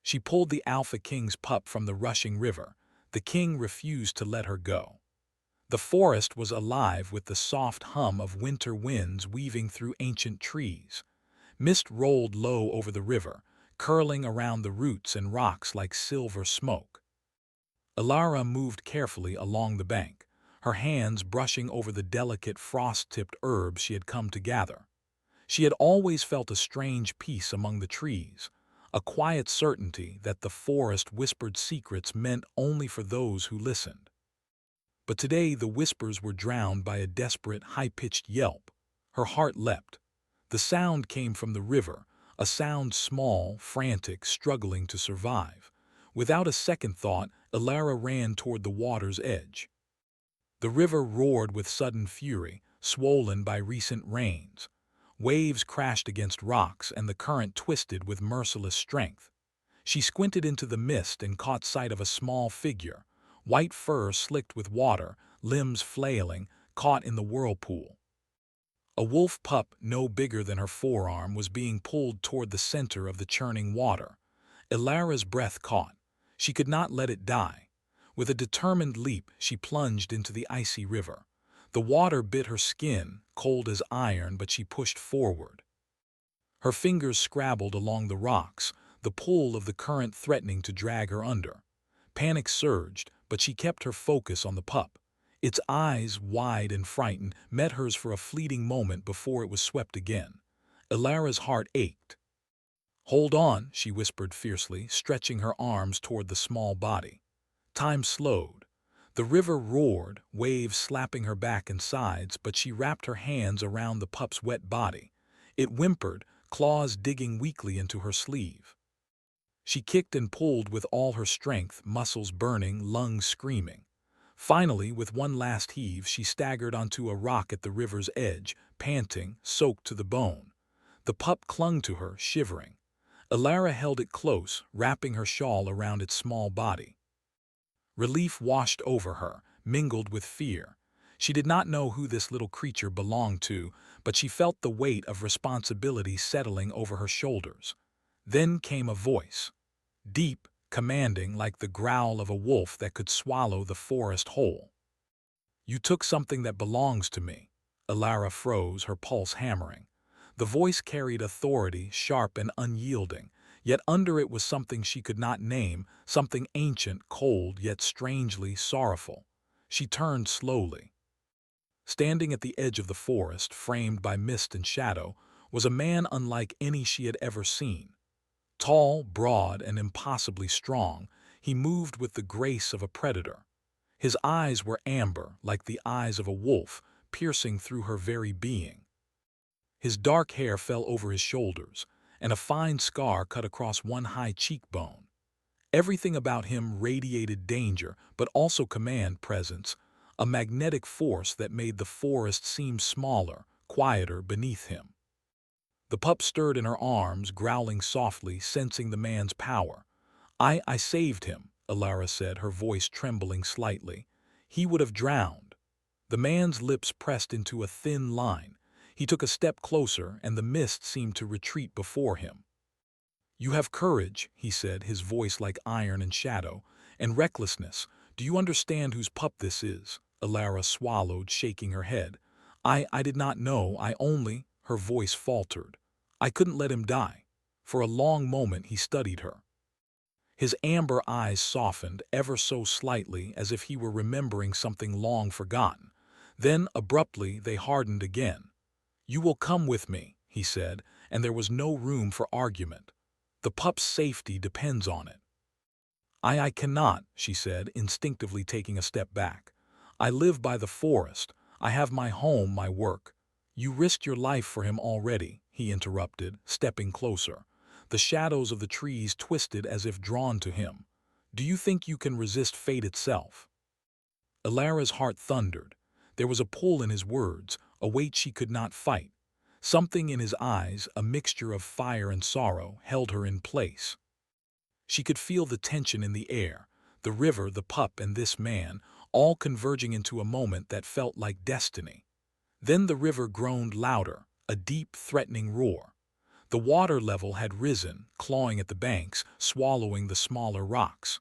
She pulled the Alpha King's pup from the rushing river. The king refused to let her go. The forest was alive with the soft hum of winter winds weaving through ancient trees. Mist rolled low over the river, curling around the roots and rocks like silver smoke. Ilara moved carefully along the bank, her hands brushing over the delicate frost-tipped herbs she had come to gather. She had always felt a strange peace among the trees, a quiet certainty that the forest whispered secrets meant only for those who listened. But today the whispers were drowned by a desperate, high-pitched yelp. Her heart leapt. The sound came from the river, a sound small, frantic, struggling to survive. Without a second thought, Ilara ran toward the water's edge. The river roared with sudden fury, swollen by recent rains. Waves crashed against rocks and the current twisted with merciless strength. She squinted into the mist and caught sight of a small figure, white fur slicked with water, limbs flailing, caught in the whirlpool. A wolf pup no bigger than her forearm was being pulled toward the center of the churning water. Ilara's breath caught. She could not let it die. With a determined leap, she plunged into the icy river. The water bit her skin, cold as iron, but she pushed forward. Her fingers scrabbled along the rocks, the pull of the current threatening to drag her under. Panic surged, but she kept her focus on the pup. Its eyes, wide and frightened, met hers for a fleeting moment before it was swept again. Ilara's heart ached. "Hold on," she whispered fiercely, stretching her arms toward the small body. Time slowed. The river roared, waves slapping her back and sides, but she wrapped her hands around the pup's wet body. It whimpered, claws digging weakly into her sleeve. She kicked and pulled with all her strength, muscles burning, lungs screaming. Finally, with one last heave, she staggered onto a rock at the river's edge, panting, soaked to the bone. The pup clung to her, shivering. Ilara held it close, wrapping her shawl around its small body. Relief washed over her, mingled with fear. She did not know who this little creature belonged to, but she felt the weight of responsibility settling over her shoulders. Then came a voice. Deep, commanding, like the growl of a wolf that could swallow the forest whole. "You took something that belongs to me." Ilara froze, her pulse hammering. The voice carried authority, sharp and unyielding, yet under it was something she could not name, something ancient, cold, yet strangely sorrowful. She turned slowly. Standing at the edge of the forest, framed by mist and shadow, was a man unlike any she had ever seen. Tall, broad, and impossibly strong, he moved with the grace of a predator. His eyes were amber, like the eyes of a wolf, piercing through her very being. His dark hair fell over his shoulders, and a fine scar cut across one high cheekbone. Everything about him radiated danger, but also command presence, a magnetic force that made the forest seem smaller, quieter beneath him. The pup stirred in her arms, growling softly, sensing the man's power. I saved him," Ilara said, her voice trembling slightly. "He would have drowned." The man's lips pressed into a thin line. He took a step closer, and the mist seemed to retreat before him. "You have courage," he said, his voice like iron and shadow, "and recklessness. Do you understand whose pup this is?" Ilara swallowed, shaking her head. I did not know, I only—" her voice faltered. "I couldn't let him die." For a long moment he studied her. His amber eyes softened, ever so slightly, as if he were remembering something long forgotten. Then, abruptly, they hardened again. "You will come with me," he said, and there was no room for argument. "The pup's safety depends on it." I cannot," she said, instinctively taking a step back. "I live by the forest. I have my home, my work." "You risked your life for him already," he interrupted, stepping closer. The shadows of the trees twisted as if drawn to him. "Do you think you can resist fate itself?" Ilara's heart thundered. There was a pull in his words, a weight she could not fight. Something in his eyes, a mixture of fire and sorrow, held her in place. She could feel the tension in the air, the river, the pup, and this man, all converging into a moment that felt like destiny. Then the river groaned louder, a deep, threatening roar. The water level had risen, clawing at the banks, swallowing the smaller rocks.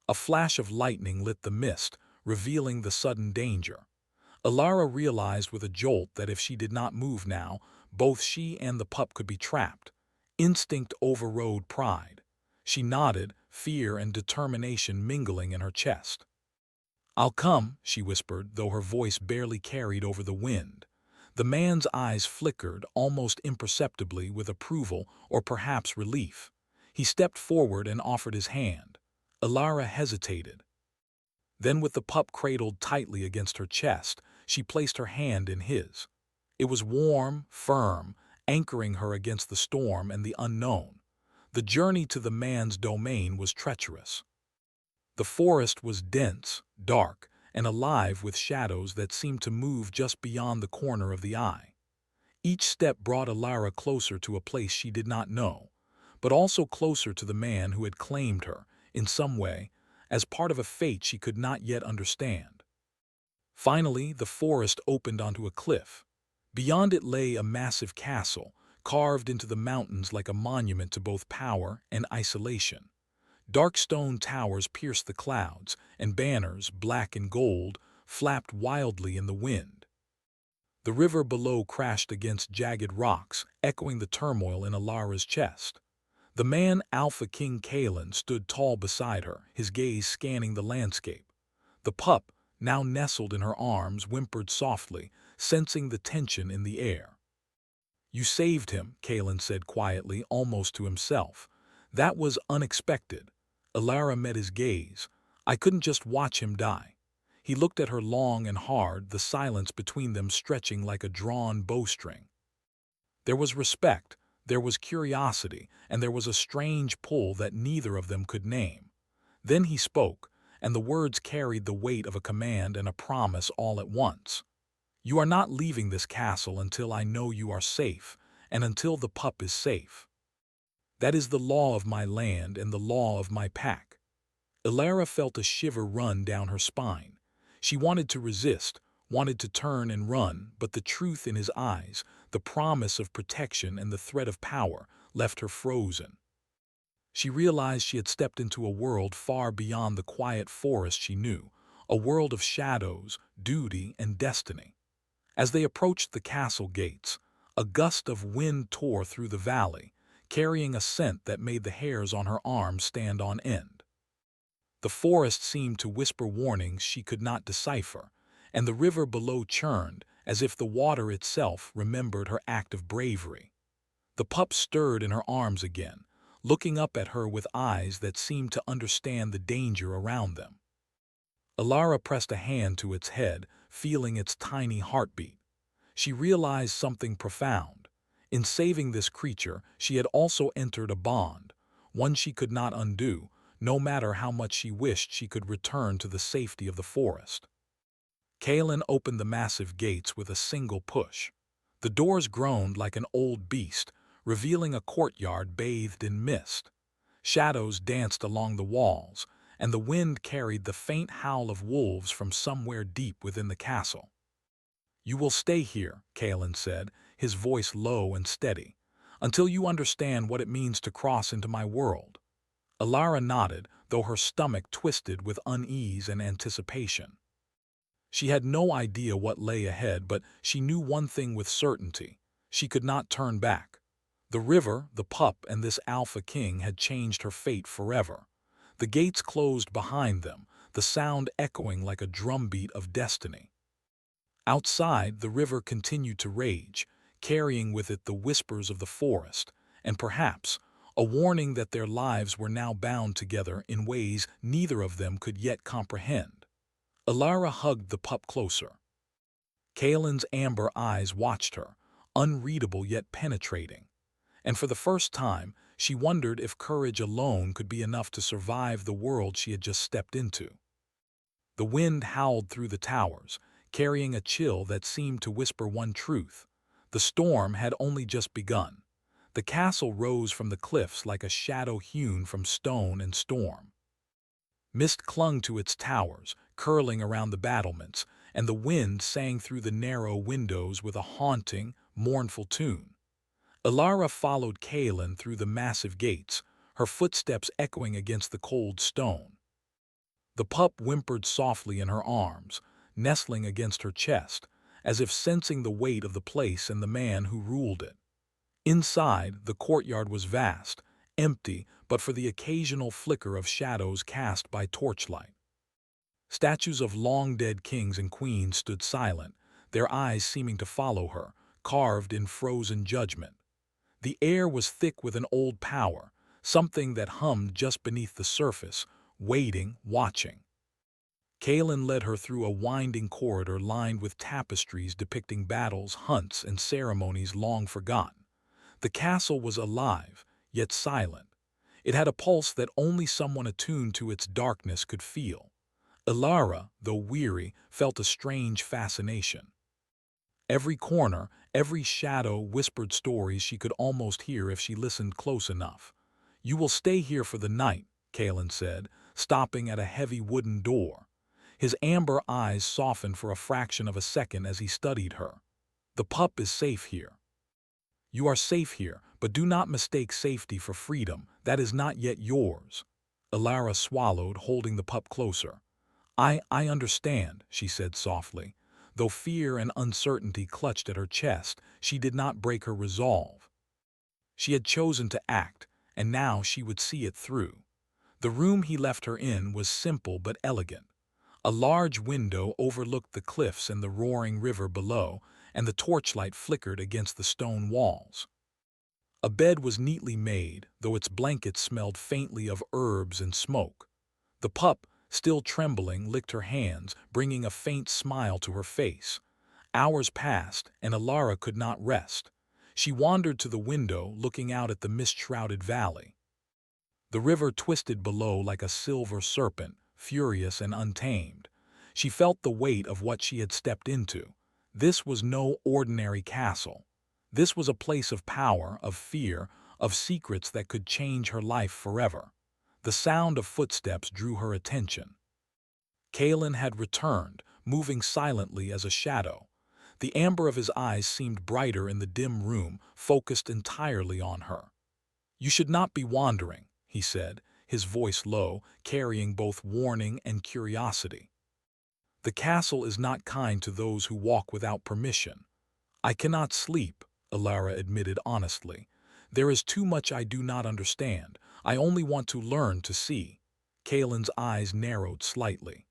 A flash of lightning lit the mist, revealing the sudden danger. Alara realized with a jolt that if she did not move now, both she and the pup could be trapped. Instinct overrode pride. She nodded, fear and determination mingling in her chest. "I'll come," she whispered, though her voice barely carried over the wind. The man's eyes flickered, almost imperceptibly, with approval or perhaps relief. He stepped forward and offered his hand. Alara hesitated. Then, with the pup cradled tightly against her chest, she placed her hand in his. It was warm, firm, anchoring her against the storm and the unknown. The journey to the man's domain was treacherous. The forest was dense, dark, and alive with shadows that seemed to move just beyond the corner of the eye. Each step brought Alara closer to a place she did not know, but also closer to the man who had claimed her, in some way, as part of a fate she could not yet understand. Finally, the forest opened onto a cliff. Beyond it lay a massive castle, carved into the mountains like a monument to both power and isolation. Dark stone towers pierced the clouds, and banners, black and gold, flapped wildly in the wind. The river below crashed against jagged rocks, echoing the turmoil in Alara's chest. The man, Alpha King Kalen, stood tall beside her, his gaze scanning the landscape. The pup, now nestled in her arms, whimpered softly, sensing the tension in the air. "You saved him," Kalen said quietly, almost to himself. "That was unexpected." Alara met his gaze. "I couldn't just watch him die." He looked at her long and hard, the silence between them stretching like a drawn bowstring. There was respect, there was curiosity, and there was a strange pull that neither of them could name. Then he spoke, and the words carried the weight of a command and a promise all at once. "You are not leaving this castle until I know you are safe, and until the pup is safe. That is the law of my land and the law of my pack." Alara felt a shiver run down her spine. She wanted to resist, wanted to turn and run, but the truth in his eyes, the promise of protection and the threat of power, left her frozen. She realized she had stepped into a world far beyond the quiet forest she knew, a world of shadows, duty, and destiny. As they approached the castle gates, a gust of wind tore through the valley, carrying a scent that made the hairs on her arms stand on end. The forest seemed to whisper warnings she could not decipher, and the river below churned as if the water itself remembered her act of bravery. The pup stirred in her arms again, looking up at her with eyes that seemed to understand the danger around them. Alara pressed a hand to its head, feeling its tiny heartbeat. She realized something profound. In saving this creature, she had also entered a bond, one she could not undo, no matter how much she wished she could return to the safety of the forest. Kalen opened the massive gates with a single push. The doors groaned like an old beast, revealing a courtyard bathed in mist. Shadows danced along the walls, and the wind carried the faint howl of wolves from somewhere deep within the castle. "You will stay here," Kalen said, his voice low and steady, "until you understand what it means to cross into my world." Alara nodded, though her stomach twisted with unease and anticipation. She had no idea what lay ahead, but she knew one thing with certainty. She could not turn back. The river, the pup, and this Alpha King had changed her fate forever. The gates closed behind them, the sound echoing like a drumbeat of destiny. Outside, the river continued to rage, carrying with it the whispers of the forest, and perhaps a warning that their lives were now bound together in ways neither of them could yet comprehend. Alara hugged the pup closer. Kalen's amber eyes watched her, unreadable yet penetrating. And for the first time, she wondered if courage alone could be enough to survive the world she had just stepped into. The wind howled through the towers, carrying a chill that seemed to whisper one truth. The storm had only just begun. The castle rose from the cliffs like a shadow hewn from stone and storm. Mist clung to its towers, curling around the battlements, and the wind sang through the narrow windows with a haunting, mournful tune. Ilara followed Kaelin through the massive gates, her footsteps echoing against the cold stone. The pup whimpered softly in her arms, nestling against her chest, as if sensing the weight of the place and the man who ruled it. Inside, the courtyard was vast, empty but for the occasional flicker of shadows cast by torchlight. Statues of long-dead kings and queens stood silent, their eyes seeming to follow her, carved in frozen judgment. The air was thick with an old power, something that hummed just beneath the surface, waiting, watching. Kaelin led her through a winding corridor lined with tapestries depicting battles, hunts, and ceremonies long forgotten. The castle was alive, yet silent. It had a pulse that only someone attuned to its darkness could feel. Ilara, though weary, felt a strange fascination. Every corner, every shadow whispered stories she could almost hear if she listened close enough. "You will stay here for the night," Kaelin said, stopping at a heavy wooden door. His amber eyes softened for a fraction of a second as he studied her. "The pup is safe here." "You are safe here, but do not mistake safety for freedom. That is not yet yours." Ilara swallowed, holding the pup closer. I understand," she said softly. Though fear and uncertainty clutched at her chest, she did not break her resolve. She had chosen to act, and now she would see it through. The room he left her in was simple but elegant. A large window overlooked the cliffs and the roaring river below, and the torchlight flickered against the stone walls. A bed was neatly made, though its blankets smelled faintly of herbs and smoke. The pup, still trembling, licked her hands, bringing a faint smile to her face. Hours passed, and Ilara could not rest. She wandered to the window, looking out at the mist-shrouded valley. The river twisted below like a silver serpent, furious and untamed. She felt the weight of what she had stepped into. This was no ordinary castle. This was a place of power, of fear, of secrets that could change her life forever. The sound of footsteps drew her attention. Kaelin had returned, moving silently as a shadow. The amber of his eyes seemed brighter in the dim room, focused entirely on her. "You should not be wandering," he said, his voice low, carrying both warning and curiosity. "The castle is not kind to those who walk without permission." "I cannot sleep," Ilara admitted honestly. "There is too much I do not understand. I only want to learn to see." Kaelin's eyes narrowed slightly.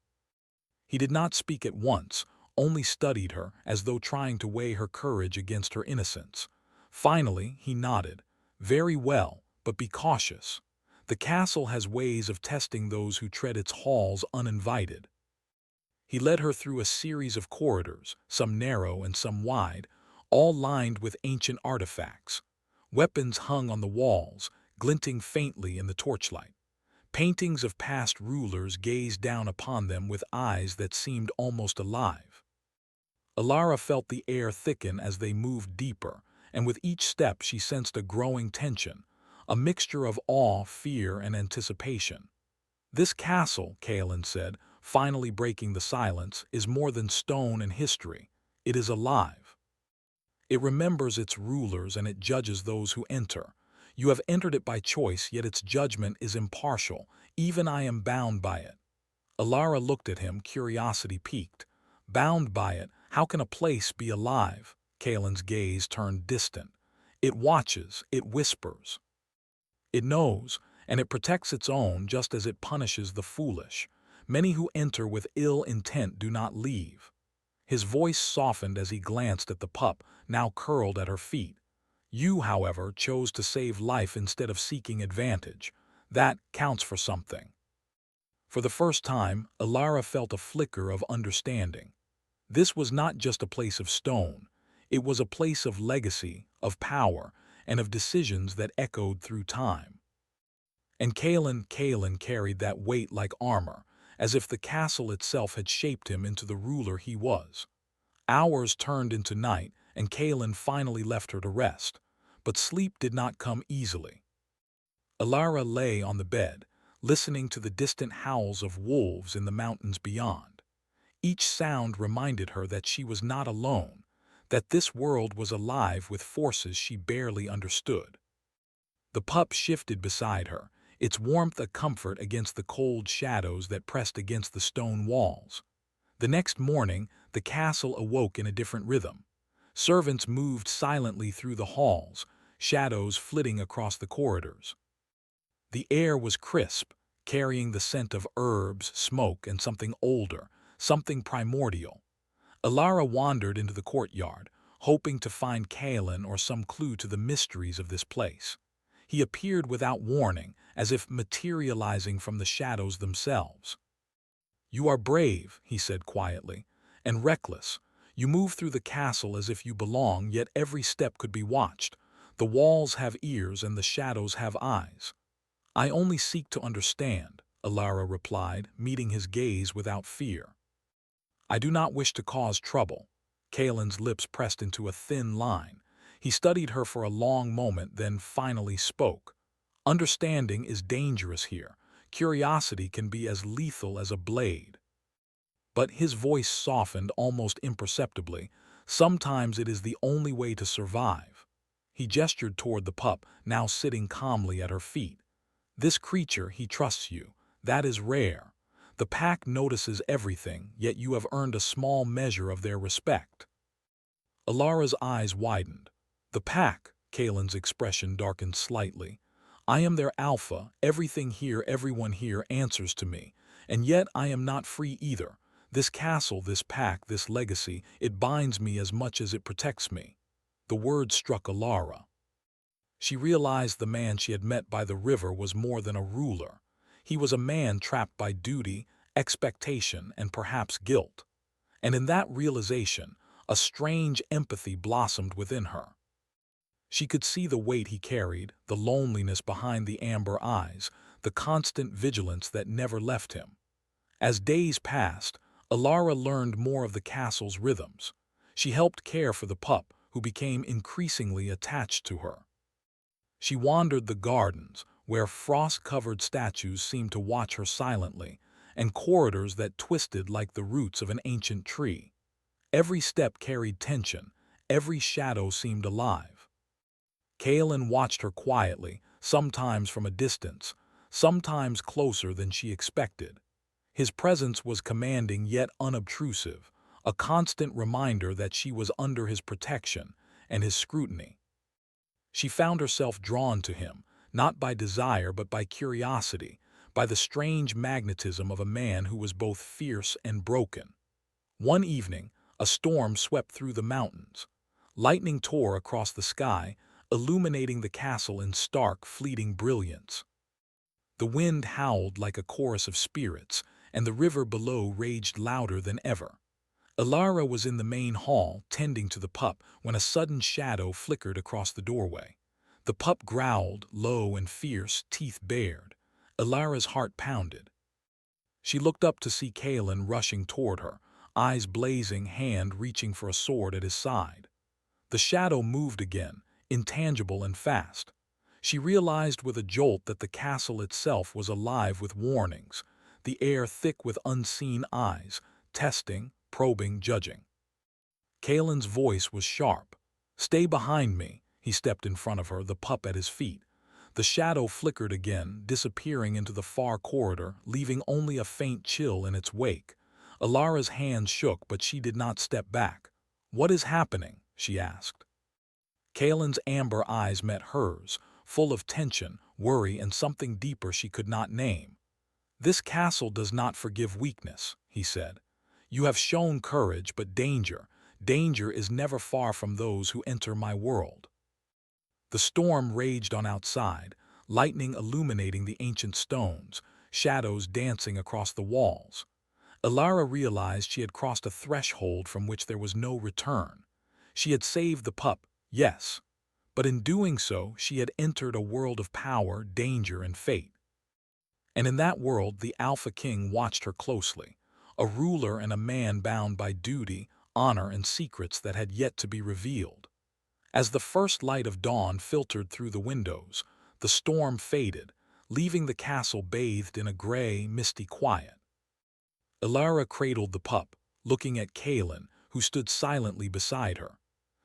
He did not speak at once, only studied her, as though trying to weigh her courage against her innocence. Finally, he nodded. "Very well, but be cautious. The castle has ways of testing those who tread its halls uninvited." He led her through a series of corridors, some narrow and some wide, all lined with ancient artifacts. Weapons hung on the walls, glinting faintly in the torchlight. Paintings of past rulers gazed down upon them with eyes that seemed almost alive. Ilara felt the air thicken as they moved deeper, and with each step she sensed a growing tension, a mixture of awe, fear, and anticipation. "This castle," Kaelin said, finally breaking the silence, "is more than stone and history. It is alive. It remembers its rulers and it judges those who enter. You have entered it by choice, yet its judgment is impartial. Even I am bound by it." Ilara looked at him, curiosity piqued. "Bound by it? How can a place be alive?" Kaelin's gaze turned distant. "It watches, it whispers. It knows, and it protects its own just as it punishes the foolish. Many who enter with ill intent do not leave." His voice softened as he glanced at the pup, now curled at her feet. "You, however, chose to save life instead of seeking advantage. That counts for something." For the first time, Ilara felt a flicker of understanding. This was not just a place of stone. It was a place of legacy, of power, and of decisions that echoed through time. And Kaelin carried that weight like armor, as if the castle itself had shaped him into the ruler he was. Hours turned into night, and Kaelin finally left her to rest. But sleep did not come easily. Ilara lay on the bed, listening to the distant howls of wolves in the mountains beyond. Each sound reminded her that she was not alone. that this world was alive with forces she barely understood. The pup shifted beside her, its warmth a comfort against the cold shadows that pressed against the stone walls. The next morning, the castle awoke in a different rhythm. Servants moved silently through the halls, shadows flitting across the corridors. The air was crisp, carrying the scent of herbs, smoke, and something older, something primordial. Alara wandered into the courtyard, hoping to find Kalen or some clue to the mysteries of this place. He appeared without warning, as if materializing from the shadows themselves. "You are brave," he said quietly, "and reckless. You move through the castle as if you belong, yet every step could be watched. The walls have ears and the shadows have eyes." "I only seek to understand," Alara replied, meeting his gaze without fear. "I do not wish to cause trouble." Kalen's lips pressed into a thin line. He studied her for a long moment, then finally spoke. "Understanding is dangerous here. Curiosity can be as lethal as a blade." But his voice softened almost imperceptibly. "Sometimes it is the only way to survive." He gestured toward the pup, now sitting calmly at her feet. "This creature, he trusts you. That is rare. The pack notices everything, yet you have earned a small measure of their respect." Alara's eyes widened. "The pack," Kalen's expression darkened slightly. "I am their alpha, everything here, everyone here answers to me. And yet I am not free either. This castle, this pack, this legacy, it binds me as much as it protects me." The word struck Alara. She realized the man she had met by the river was more than a ruler. He was a man trapped by duty, expectation, and perhaps guilt. And in that realization, a strange empathy blossomed within her. She could see the weight he carried, the loneliness behind the amber eyes, the constant vigilance that never left him. As days passed, Alara learned more of the castle's rhythms. She helped care for the pup, who became increasingly attached to her. She wandered the gardens, where frost-covered statues seemed to watch her silently, and corridors that twisted like the roots of an ancient tree. Every step carried tension, every shadow seemed alive. Kalen watched her quietly, sometimes from a distance, sometimes closer than she expected. His presence was commanding yet unobtrusive, a constant reminder that she was under his protection and his scrutiny. She found herself drawn to him, not by desire but by curiosity, by the strange magnetism of a man who was both fierce and broken. One evening, a storm swept through the mountains. Lightning tore across the sky, illuminating the castle in stark, fleeting brilliance. The wind howled like a chorus of spirits, and the river below raged louder than ever. Alara was in the main hall, tending to the pup, when a sudden shadow flickered across the doorway. The pup growled, low and fierce, teeth bared. Alara's heart pounded. She looked up to see Kalen rushing toward her, eyes blazing, hand reaching for a sword at his side. The shadow moved again, intangible and fast. She realized with a jolt that the castle itself was alive with warnings, the air thick with unseen eyes, testing, probing, judging. Kalen's voice was sharp. "Stay behind me." He stepped in front of her, the pup at his feet. The shadow flickered again, disappearing into the far corridor, leaving only a faint chill in its wake. Alara's hands shook, but she did not step back. "What is happening?" she asked. Kalen's amber eyes met hers, full of tension, worry, and something deeper she could not name. "This castle does not forgive weakness," he said. "You have shown courage, but danger is never far from those who enter my world." The storm raged on outside, lightning illuminating the ancient stones, shadows dancing across the walls. Alara realized she had crossed a threshold from which there was no return. She had saved the pup, yes, but in doing so she had entered a world of power, danger, and fate. And in that world the Alpha King watched her closely, a ruler and a man bound by duty, honor, and secrets that had yet to be revealed. As the first light of dawn filtered through the windows, the storm faded, leaving the castle bathed in a gray, misty quiet. Alara cradled the pup, looking at Kalen, who stood silently beside her.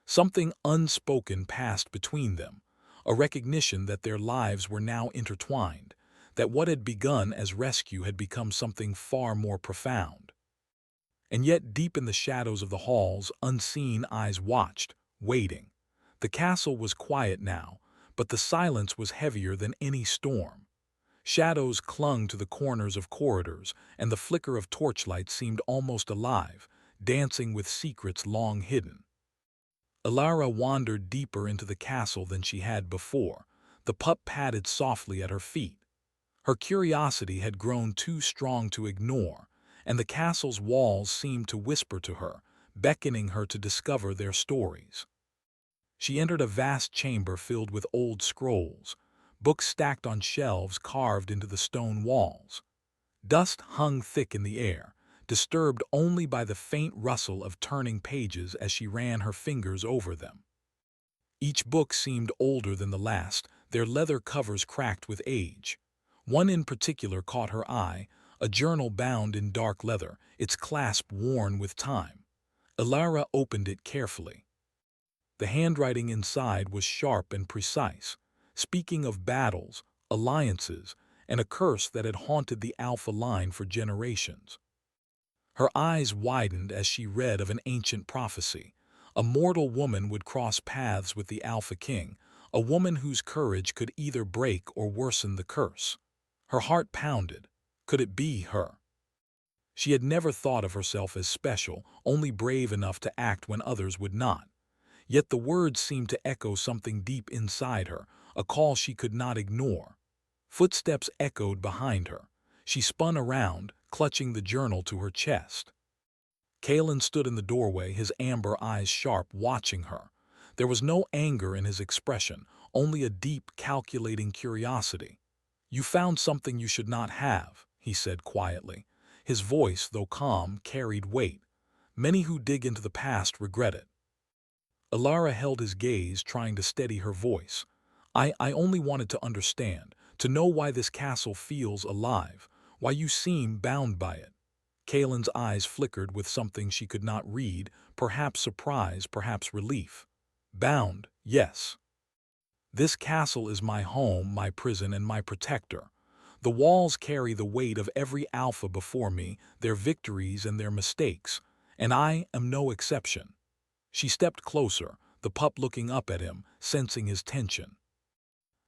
Something unspoken passed between them, a recognition that their lives were now intertwined, that what had begun as rescue had become something far more profound. And yet deep in the shadows of the halls, unseen eyes watched, waiting. The castle was quiet now, but the silence was heavier than any storm. Shadows clung to the corners of corridors, and the flicker of torchlight seemed almost alive, dancing with secrets long hidden. Alara wandered deeper into the castle than she had before. The pup padded softly at her feet. Her curiosity had grown too strong to ignore, and the castle's walls seemed to whisper to her, beckoning her to discover their stories. She entered a vast chamber filled with old scrolls, books stacked on shelves carved into the stone walls. Dust hung thick in the air, disturbed only by the faint rustle of turning pages as she ran her fingers over them. Each book seemed older than the last, their leather covers cracked with age. One in particular caught her eye, a journal bound in dark leather, its clasp worn with time. Alara opened it carefully. The handwriting inside was sharp and precise, speaking of battles, alliances, and a curse that had haunted the Alpha line for generations. Her eyes widened as she read of an ancient prophecy. A mortal woman would cross paths with the Alpha King, a woman whose courage could either break or worsen the curse. Her heart pounded. Could it be her? She had never thought of herself as special, only brave enough to act when others would not. Yet the words seemed to echo something deep inside her, a call she could not ignore. Footsteps echoed behind her. She spun around, clutching the journal to her chest. Kalen stood in the doorway, his amber eyes sharp, watching her. There was no anger in his expression, only a deep, calculating curiosity. "You found something you should not have," he said quietly. His voice, though calm, carried weight. "Many who dig into the past regret it." Alara held his gaze, trying to steady her voice. I only wanted to understand, to know why this castle feels alive, why you seem bound by it." Kalen's eyes flickered with something she could not read, perhaps surprise, perhaps relief. "Bound, yes. This castle is my home, my prison, and my protector. The walls carry the weight of every alpha before me, their victories and their mistakes, and I am no exception." She stepped closer, the pup looking up at him, sensing his tension.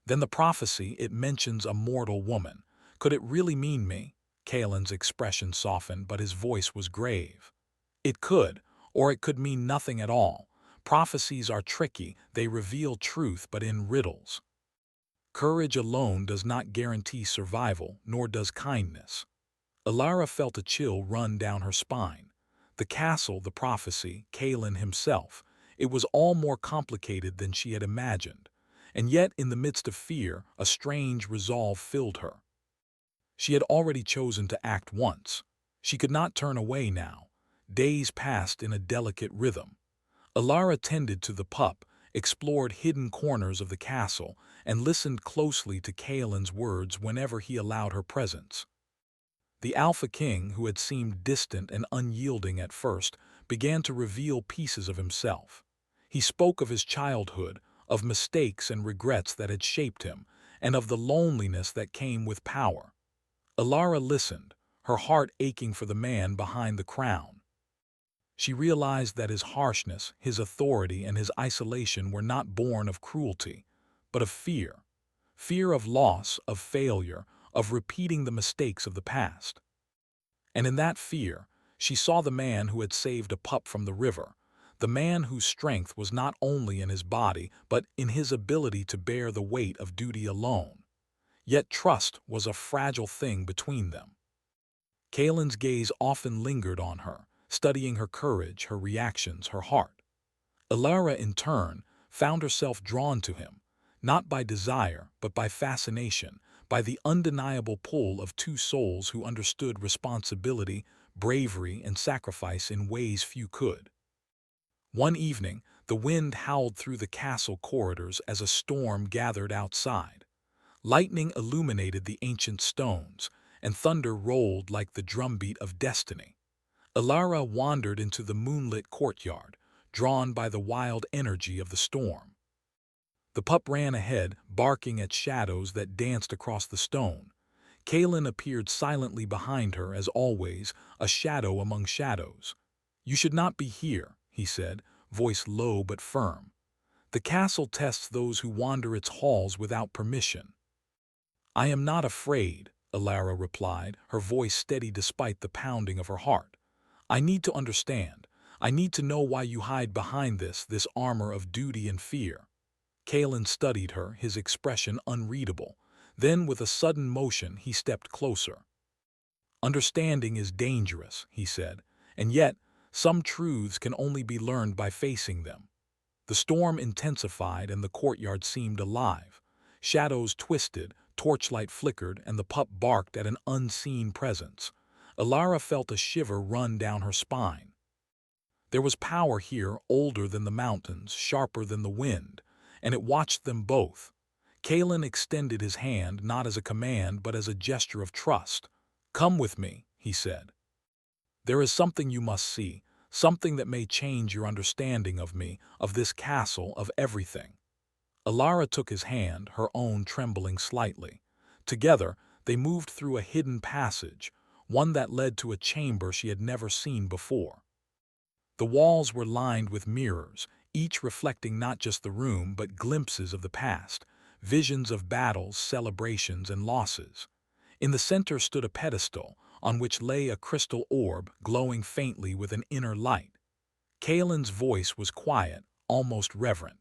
"Then the prophecy, it mentions a mortal woman. Could it really mean me?" Kalen's expression softened, but his voice was grave. "It could, or it could mean nothing at all. Prophecies are tricky, they reveal truth but in riddles. Courage alone does not guarantee survival, nor does kindness." Alara felt a chill run down her spine. The castle, the prophecy, Kalen himself, it was all more complicated than she had imagined. And yet, in the midst of fear, a strange resolve filled her. She had already chosen to act once. She could not turn away now. Days passed in a delicate rhythm. Alara tended to the pup, explored hidden corners of the castle, and listened closely to Kalen's words whenever he allowed her presence. The Alpha King, who had seemed distant and unyielding at first, began to reveal pieces of himself. He spoke of his childhood, of mistakes and regrets that had shaped him, and of the loneliness that came with power. Alara listened, her heart aching for the man behind the crown. She realized that his harshness, his authority, and his isolation were not born of cruelty, but of fear. Fear of loss, of failure, of repeating the mistakes of the past. And in that fear, she saw the man who had saved a pup from the river, the man whose strength was not only in his body, but in his ability to bear the weight of duty alone. Yet trust was a fragile thing between them. Kalen's gaze often lingered on her, studying her courage, her reactions, her heart. Alara, in turn, found herself drawn to him, not by desire, but by fascination, by the undeniable pull of two souls who understood responsibility, bravery, and sacrifice in ways few could. One evening, the wind howled through the castle corridors as a storm gathered outside. Lightning illuminated the ancient stones, and thunder rolled like the drumbeat of destiny. Alara wandered into the moonlit courtyard, drawn by the wild energy of the storm. The pup ran ahead, barking at shadows that danced across the stone. Kaelin appeared silently behind her, as always, a shadow among shadows. "You should not be here," he said, voice low but firm. "The castle tests those who wander its halls without permission." "I am not afraid," Alara replied, her voice steady despite the pounding of her heart. "I need to understand. I need to know why you hide behind this armor of duty and fear." Kaelin studied her, his expression unreadable. Then, with a sudden motion, he stepped closer. "Understanding is dangerous," he said, "and yet some truths can only be learned by facing them." The storm intensified and the courtyard seemed alive. Shadows twisted, torchlight flickered, and the pup barked at an unseen presence. Alara felt a shiver run down her spine. There was power here, older than the mountains, sharper than the wind, and it watched them both. Kaelin extended his hand, not as a command, but as a gesture of trust. "Come with me," he said. "There is something you must see, something that may change your understanding of me, of this castle, of everything." Alara took his hand, her own trembling slightly. Together, they moved through a hidden passage, one that led to a chamber she had never seen before. The walls were lined with mirrors, each reflecting not just the room but glimpses of the past, visions of battles, celebrations, and losses. In the center stood a pedestal, on which lay a crystal orb glowing faintly with an inner light. Kaelin's voice was quiet, almost reverent.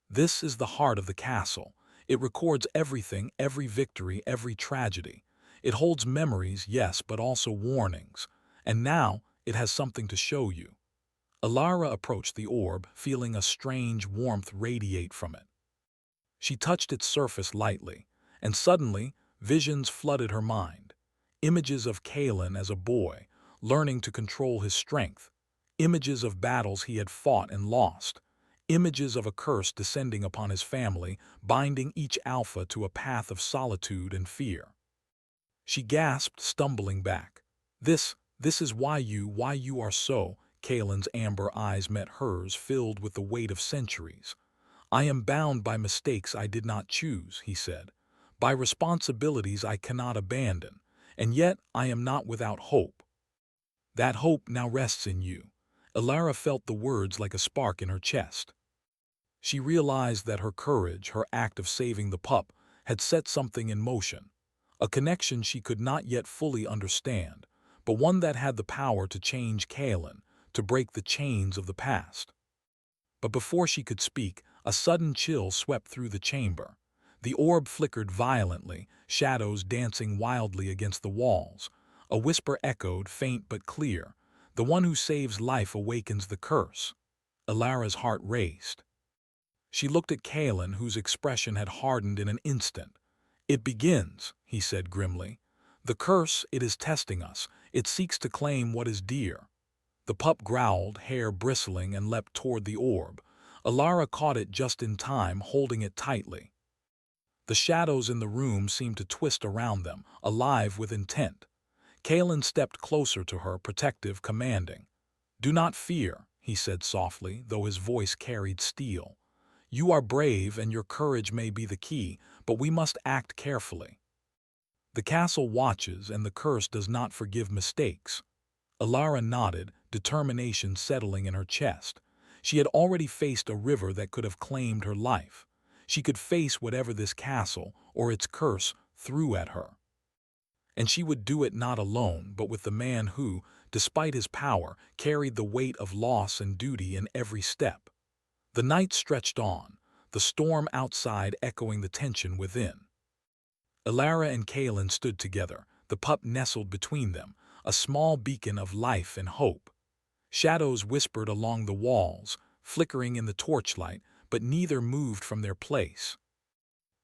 "This is the heart of the castle. It records everything, every victory, every tragedy. It holds memories, yes, but also warnings. And now it has something to show you." Alara approached the orb, feeling a strange warmth radiate from it. She touched its surface lightly, and suddenly visions flooded her mind. Images of Kaelin as a boy, learning to control his strength. Images of battles he had fought and lost. Images of a curse descending upon his family, binding each alpha to a path of solitude and fear. She gasped, stumbling back. This is why you are so." Kaelin's amber eyes met hers, filled with the weight of centuries. "I am bound by mistakes I did not choose," he said, "by responsibilities I cannot abandon, and yet I am not without hope. That hope now rests in you." Alara felt the words like a spark in her chest. She realized that her courage, her act of saving the pup, had set something in motion, a connection she could not yet fully understand, but one that had the power to change Kaelin, to break the chains of the past. But before she could speak, a sudden chill swept through the chamber. The orb flickered violently, shadows dancing wildly against the walls. A whisper echoed, faint but clear. "The one who saves life awakens the curse." Alara's heart raced. She looked at Kaelin, whose expression had hardened in an instant. "It begins," he said grimly. "The curse, it is testing us. It seeks to claim what is dear." The pup growled, hair bristling, and leapt toward the orb. Alara caught it just in time, holding it tightly. The shadows in the room seemed to twist around them, alive with intent. Kaelin stepped closer to her, protective, commanding. "Do not fear," he said softly, though his voice carried steel. "You are brave, and your courage may be the key, but we must act carefully. The castle watches, and the curse does not forgive mistakes." Alara nodded, determination settling in her chest. She had already faced a river that could have claimed her life. She could face whatever this castle, or its curse, threw at her. And she would do it not alone, but with the man who, despite his power, carried the weight of loss and duty in every step. The night stretched on, the storm outside echoing the tension within. Alara and Kaelin stood together, the pup nestled between them, a small beacon of life and hope. Shadows whispered along the walls, flickering in the torchlight, but neither moved from their place.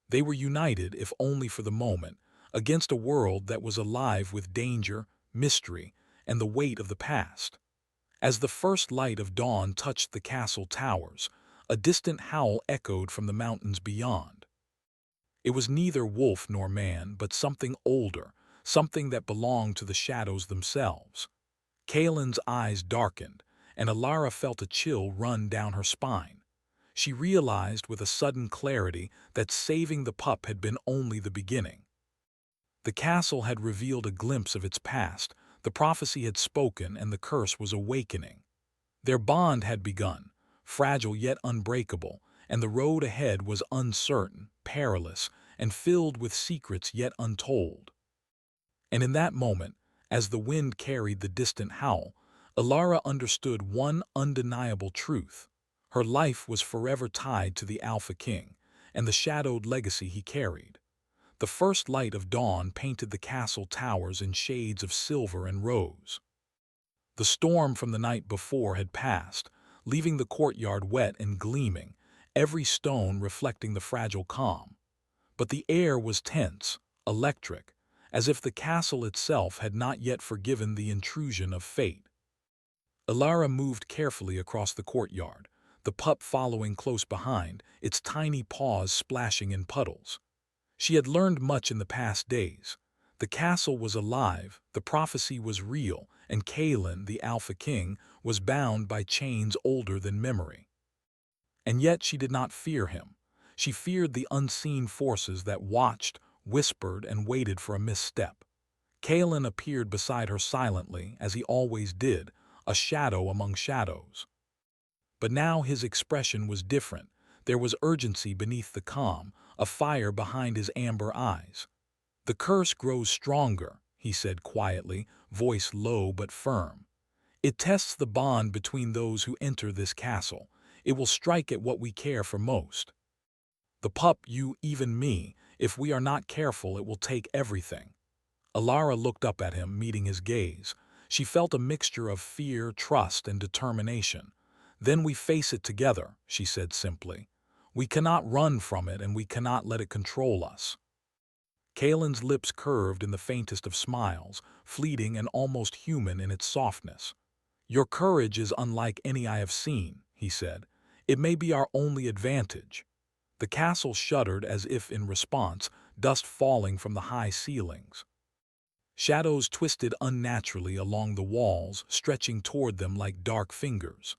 They were united, if only for the moment, against a world that was alive with danger, mystery, and the weight of the past. As the first light of dawn touched the castle towers, a distant howl echoed from the mountains beyond. It was neither wolf nor man, but something older, something that belonged to the shadows themselves. Kaelin's eyes darkened, and Alara felt a chill run down her spine. She realized with a sudden clarity that saving the pup had been only the beginning. The castle had revealed a glimpse of its past, the prophecy had spoken, and the curse was awakening. Their bond had begun, fragile yet unbreakable, and the road ahead was uncertain, perilous, and filled with secrets yet untold. And in that moment, as the wind carried the distant howl, Alara understood one undeniable truth. Her life was forever tied to the Alpha King and the shadowed legacy he carried. The first light of dawn painted the castle towers in shades of silver and rose. The storm from the night before had passed, leaving the courtyard wet and gleaming, every stone reflecting the fragile calm. But the air was tense, electric, as if the castle itself had not yet forgiven the intrusion of fate. Alara moved carefully across the courtyard, the pup following close behind, its tiny paws splashing in puddles. She had learned much in the past days. The castle was alive, the prophecy was real, and Kalen, the Alpha King, was bound by chains older than memory. And yet she did not fear him. She feared the unseen forces that watched, whispered, and waited for a misstep. Kalen appeared beside her silently, as he always did, a shadow among shadows. But now his expression was different. There was urgency beneath the calm, a fire behind his amber eyes. "The curse grows stronger," he said quietly, voice low but firm. "It tests the bond between those who enter this castle. It will strike at what we care for most. The pup, you, even me. If we are not careful, it will take everything." Alara looked up at him, meeting his gaze. She felt a mixture of fear, trust, and determination. "Then we face it together," she said simply. "We cannot run from it, and we cannot let it control us." Kalen's lips curved in the faintest of smiles, fleeting and almost human in its softness. "Your courage is unlike any I have seen," he said. "It may be our only advantage." The castle shuddered as if in response, dust falling from the high ceilings. Shadows twisted unnaturally along the walls, stretching toward them like dark fingers.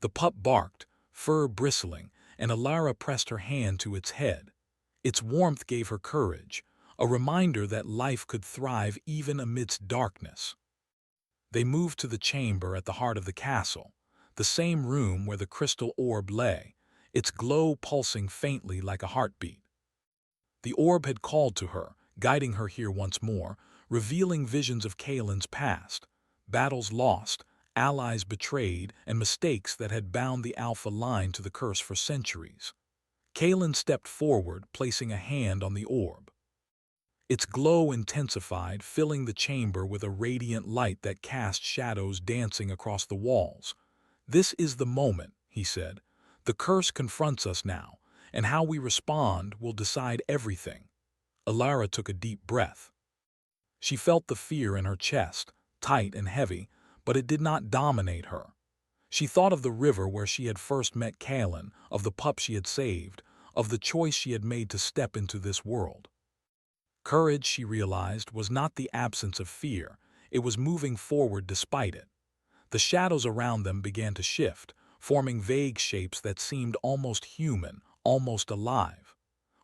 The pup barked, fur bristling, and Alara pressed her hand to its head. Its warmth gave her courage, a reminder that life could thrive even amidst darkness. They moved to the chamber at the heart of the castle, the same room where the crystal orb lay, its glow pulsing faintly like a heartbeat. The orb had called to her, guiding her here once more, revealing visions of Kalen's past, battles lost, allies betrayed, and mistakes that had bound the Alpha line to the curse for centuries. Kalen stepped forward, placing a hand on the orb. Its glow intensified, filling the chamber with a radiant light that cast shadows dancing across the walls. "This is the moment," he said. "The curse confronts us now, and how we respond will decide everything." Alara took a deep breath. She felt the fear in her chest, tight and heavy, but it did not dominate her. She thought of the river where she had first met Kalen, of the pup she had saved, of the choice she had made to step into this world. Courage, she realized, was not the absence of fear, it was moving forward despite it. The shadows around them began to shift, forming vague shapes that seemed almost human, almost alive.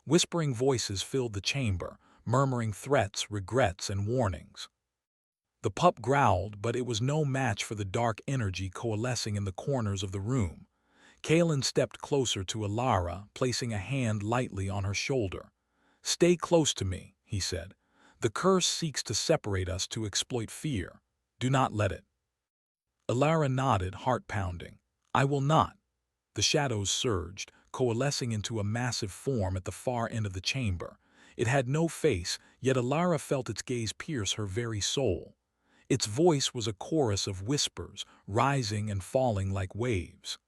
Whispering voices filled the chamber, murmuring threats, regrets, and warnings. The pup growled, but it was no match for the dark energy coalescing in the corners of the room. Kalen stepped closer to Alara, placing a hand lightly on her shoulder. "Stay close to me," he said. "The curse seeks to separate us to exploit fear. Do not let it." Alara nodded, heart pounding. "I will not." The shadows surged, coalescing into a massive form at the far end of the chamber. It had no face, yet Alara felt its gaze pierce her very soul. Its voice was a chorus of whispers, rising and falling like waves.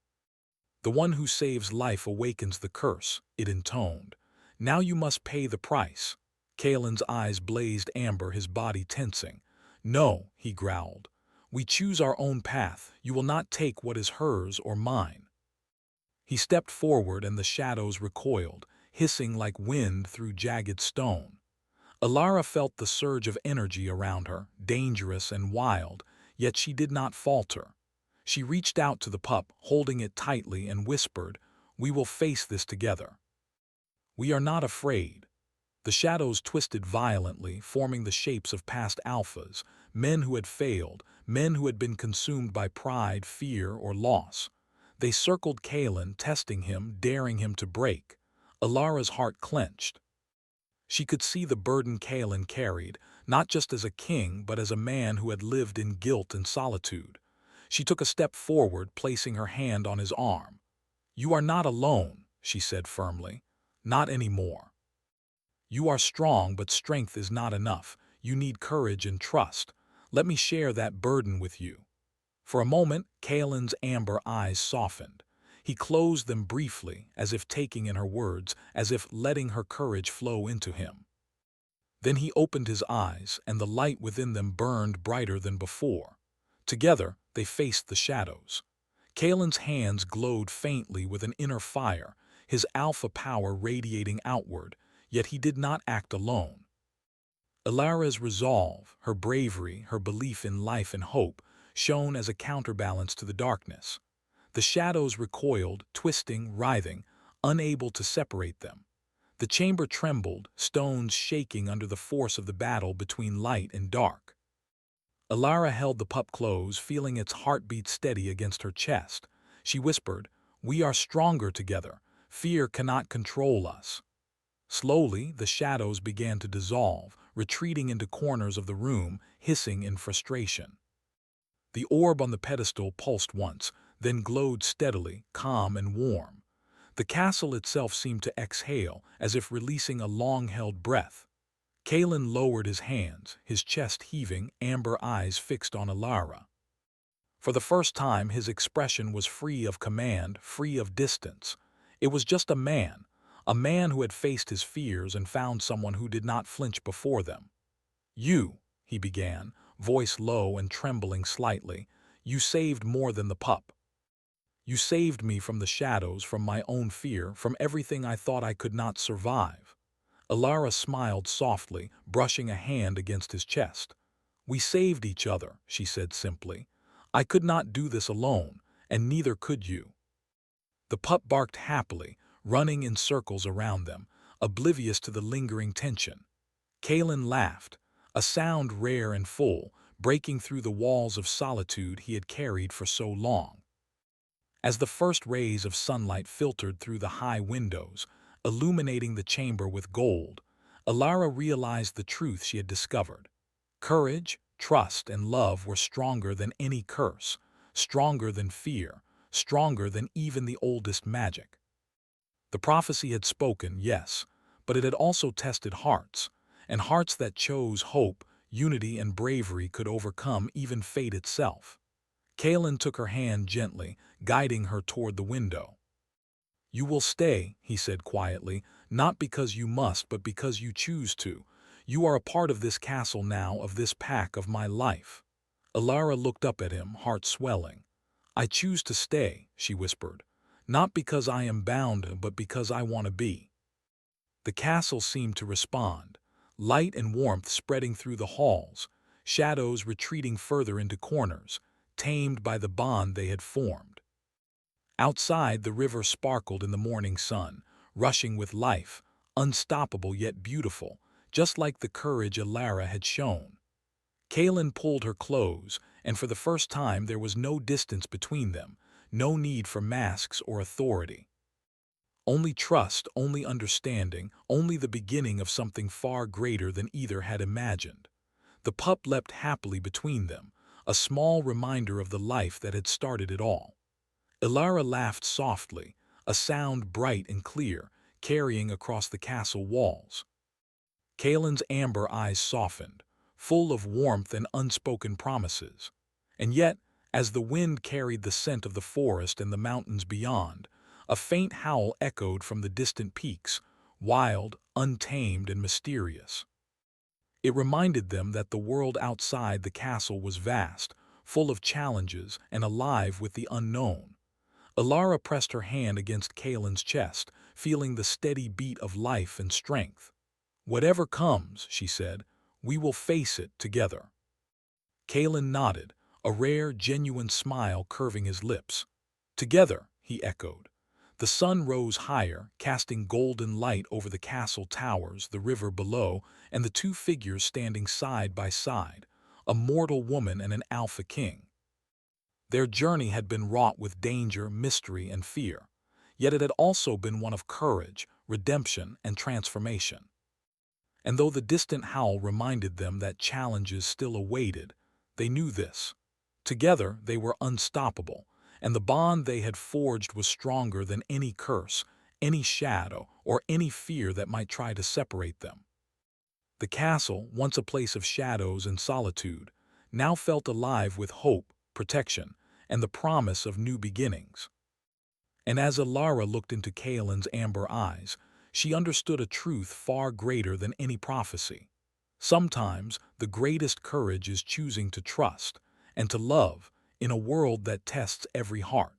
"The one who saves life awakens the curse," it intoned. "Now you must pay the price." Kalen's eyes blazed amber, his body tensing. "No," he growled. "We choose our own path. You will not take what is hers or mine." He stepped forward and the shadows recoiled, hissing like wind through jagged stone. Alara felt the surge of energy around her, dangerous and wild, yet she did not falter. She reached out to the pup, holding it tightly, and whispered, "We will face this together. We are not afraid." The shadows twisted violently, forming the shapes of past alphas, men who had failed, men who had been consumed by pride, fear, or loss. They circled Kalen, testing him, daring him to break. Alara's heart clenched. She could see the burden Kalen carried, not just as a king, but as a man who had lived in guilt and solitude. She took a step forward, placing her hand on his arm. "You are not alone," she said firmly. "Not anymore. You are strong, but strength is not enough. You need courage and trust. Let me share that burden with you." For a moment, Kalen's amber eyes softened. He closed them briefly, as if taking in her words, as if letting her courage flow into him. Then he opened his eyes, and the light within them burned brighter than before. Together, they faced the shadows. Kalen's hands glowed faintly with an inner fire, his alpha power radiating outward, yet he did not act alone. Alara's resolve, her bravery, her belief in life and hope, shone as a counterbalance to the darkness. The shadows recoiled, twisting, writhing, unable to separate them. The chamber trembled, stones shaking under the force of the battle between light and dark. Alara held the pup close, feeling its heartbeat steady against her chest. She whispered, "We are stronger together. Fear cannot control us." Slowly, the shadows began to dissolve, retreating into corners of the room, hissing in frustration. The orb on the pedestal pulsed once, then glowed steadily, calm and warm. The castle itself seemed to exhale, as if releasing a long-held breath. Kalen lowered his hands, his chest heaving, amber eyes fixed on Alara. For the first time, his expression was free of command, free of distance. It was just a man who had faced his fears and found someone who did not flinch before them. "You," he began, voice low and trembling slightly, "you saved more than the pup. You saved me from the shadows, from my own fear, from everything I thought I could not survive." Alara smiled softly, brushing a hand against his chest. "We saved each other," she said simply. "I could not do this alone, and neither could you." The pup barked happily, running in circles around them, oblivious to the lingering tension. Kalen laughed, a sound rare and full, breaking through the walls of solitude he had carried for so long. As the first rays of sunlight filtered through the high windows, illuminating the chamber with gold, Alara realized the truth she had discovered. Courage, trust, and love were stronger than any curse, stronger than fear, stronger than even the oldest magic. The prophecy had spoken, yes, but it had also tested hearts, and hearts that chose hope, unity, and bravery could overcome even fate itself. Kalen took her hand gently, guiding her toward the window. "You will stay," he said quietly, "not because you must, but because you choose to. You are a part of this castle now, of this pack, of my life." Alara looked up at him, heart swelling. "I choose to stay," she whispered, "not because I am bound, but because I want to be." The castle seemed to respond, light and warmth spreading through the halls, shadows retreating further into corners, tamed by the bond they had formed. Outside, the river sparkled in the morning sun, rushing with life, unstoppable yet beautiful, just like the courage Alara had shown. Kalen pulled her close, and for the first time there was no distance between them, no need for masks or authority. Only trust, only understanding, only the beginning of something far greater than either had imagined. The pup leapt happily between them, a small reminder of the life that had started it all. Alara laughed softly, a sound bright and clear, carrying across the castle walls. Kalen's amber eyes softened, full of warmth and unspoken promises. And yet, as the wind carried the scent of the forest and the mountains beyond, a faint howl echoed from the distant peaks, wild, untamed, and mysterious. It reminded them that the world outside the castle was vast, full of challenges, and alive with the unknown. Alara pressed her hand against Kalen's chest, feeling the steady beat of life and strength. "Whatever comes," she said, "we will face it together." Kalen nodded, a rare, genuine smile curving his lips. "Together," he echoed. The sun rose higher, casting golden light over the castle towers, the river below, and the two figures standing side by side, a mortal woman and an alpha king. Their journey had been wrought with danger, mystery, and fear, yet it had also been one of courage, redemption, and transformation. And though the distant howl reminded them that challenges still awaited, they knew this. Together they were unstoppable, and the bond they had forged was stronger than any curse, any shadow, or any fear that might try to separate them. The castle, once a place of shadows and solitude, now felt alive with hope, protection, and the promise of new beginnings. And as Alara looked into Kaelin's amber eyes, she understood a truth far greater than any prophecy. Sometimes the greatest courage is choosing to trust and to love in a world that tests every heart.